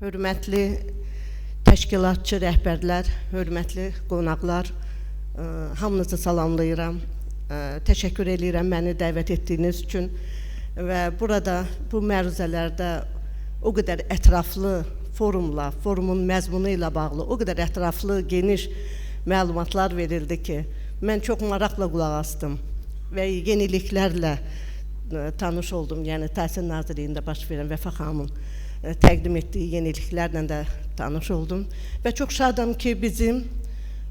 Hörmətli təşkilatçı rəhbərlər, hörmətli qonaqlar, hamınızı salamlayıram. Təşəkkür edirəm məni dəvət etdiyiniz üçün və burada bu məruzələrdə o qədər ətraflı forumla, forumun məzmunu ilə bağlı o qədər ətraflı, geniş məlumatlar verildi ki, mən çox maraqla qulaq asdım və yeniliklərlə tanış oldum. Yəni Təhsil Nazirliyində baş verən Vəfa xanımın təqdim etdiyi yeniliklərlə də tanış oldum və çox şadam ki, bizim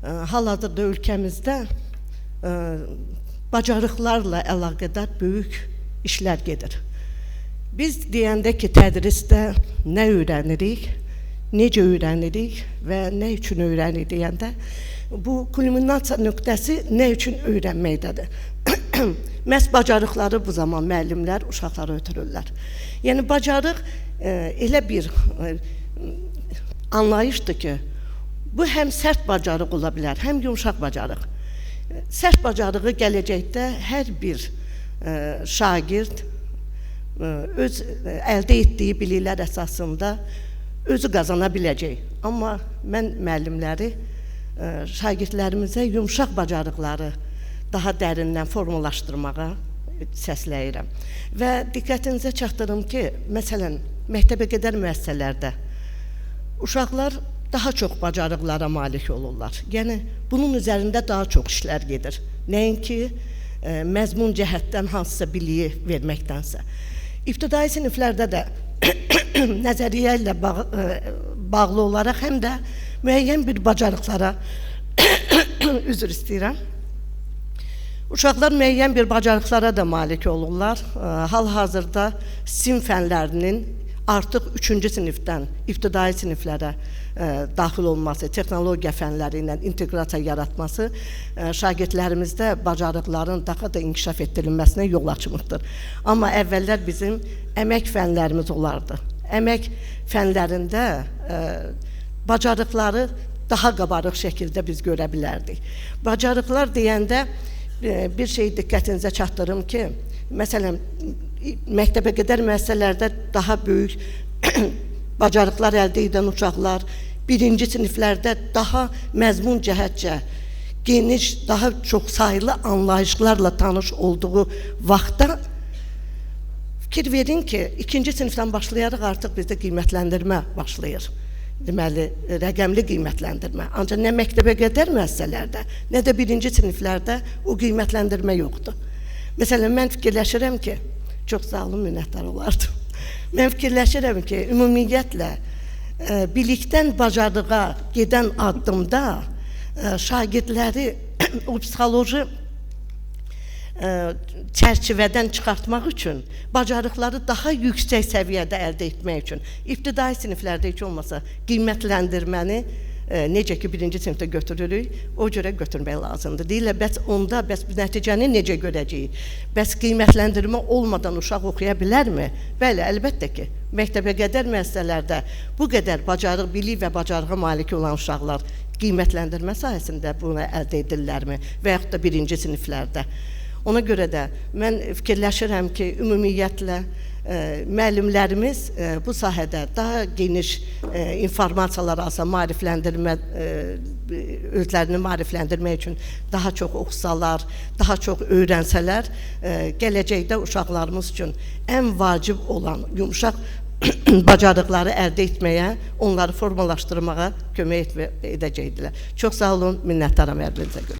hal-hazırda ölkəmizdə bacarıqlarla əlaqədar böyük işlər gedir. Biz deyəndə ki, tədrisdə nə öyrənirik, necə öyrənirik və nə üçün öyrənirik deyəndə, bu kulminasiya nöqtəsi nə üçün öyrənməkdədir. Məhz bacarıqları bu zaman müəllimlər uşaqlara ötürürlər. Yəni, bacarıq elə bir anlayışdır ki, bu həm sərt bacarıq ola bilər, həm yumşaq bacarıq. Sərt bacarığı gələcəkdə hər bir şagird öz əldə etdiyi biliklər əsasında özü qazana biləcək. Amma mən müəllimləri, şagirdlərimizə yumşaq bacarıqları daha dərindən formalaşdırmağa səsləyirəm. Və diqqətinizə çatdırım ki, məsələn, məktəbə qədər müəssisələrdə uşaqlar daha çox bacarıqlara malik olurlar. Yəni, bunun üzərində daha çox işlər gedir. Nəinki məzmun cəhətdən hansısa biliyi verməkdənsə. İbtidai siniflərdə də nəzəriyyə ilə bağlı olaraq həm də müəyyən bir bacarıqlara üzr istəyirəm. Uşaqlar müəyyən bir bacarıqlara da malik olurlar. Hal-hazırda STEM fənlərinin artıq 3-cü sinifdən ibtidai siniflərə daxil olması, texnologiya fənləri ilə inteqrasiya yaratması şagirdlərimizdə bacarıqların daha da inkişaf etdirilməsinə yol açmaqdır. Amma əvvəllər bizim əmək fənlərimiz olardı. Əmək fənlərində bacarıqları daha qabarıq şəkildə biz görə bilərdik. Bacarıqlar deyəndə bir şey diqqətinizə çatdırım ki, məsələn, məktəbə qədər müəssisələrdə daha böyük bacarıqlar əldə edən uşaqlar, birinci siniflərdə daha məzmun cəhətcə geniş, daha çox saylı anlayışlarla tanış olduğu vaxtda fikir verin ki, ikinci sinifdən başlayaraq artıq bizdə qiymətləndirmə başlayır. Deməli, rəqəmli qiymətləndirmə. Ancaq nə məktəbə qədər müəssisələrdə, nə də birinci siniflərdə o qiymətləndirmə yoxdur. Məsələn, mən fikirləşirəm ki, çox sağ olun, minnətdar olardım. Mən fikirləşirəm ki, ümumiyyətlə, bilikdən bacarığa gedən addımda şagirdləri o psixoloji çərçivədən çıxartmaq üçün, bacarıqları daha yüksək səviyyədə əldə etmək üçün, ibtidai siniflərdə heç olmasa qiymətləndirməni necə ki, birinci sinifdə götürürük, o görə götürmək lazımdır. Deyirlər, bəs onda, bəs nəticəni necə görəcəyik? Bəs qiymətləndirmə olmadan uşaq oxuya bilərmi? Bəli, əlbəttə ki, məktəbə qədər müəssisələrdə bu qədər bacarıq, bilik və bacarığa malik olan uşaqlar qiymətləndirmə sayəsində bunu əldə edirlərmi? Və yaxud da birinci siniflərdə. Ona görə də mən fikirləşirəm ki, ümumiyyətlə müəllimlərimiz bu sahədə daha geniş informasiyalar alsa, özlərini maarifləndirmək üçün daha çox oxusalar, daha çox öyrənsələr, gələcəkdə uşaqlarımız üçün ən vacib olan yumşaq bacarıqları əldə etməyə, onları formalaşdırmağa kömək edəcəkdilər. Çox sağ olun, minnətdaram hər birinizə görə.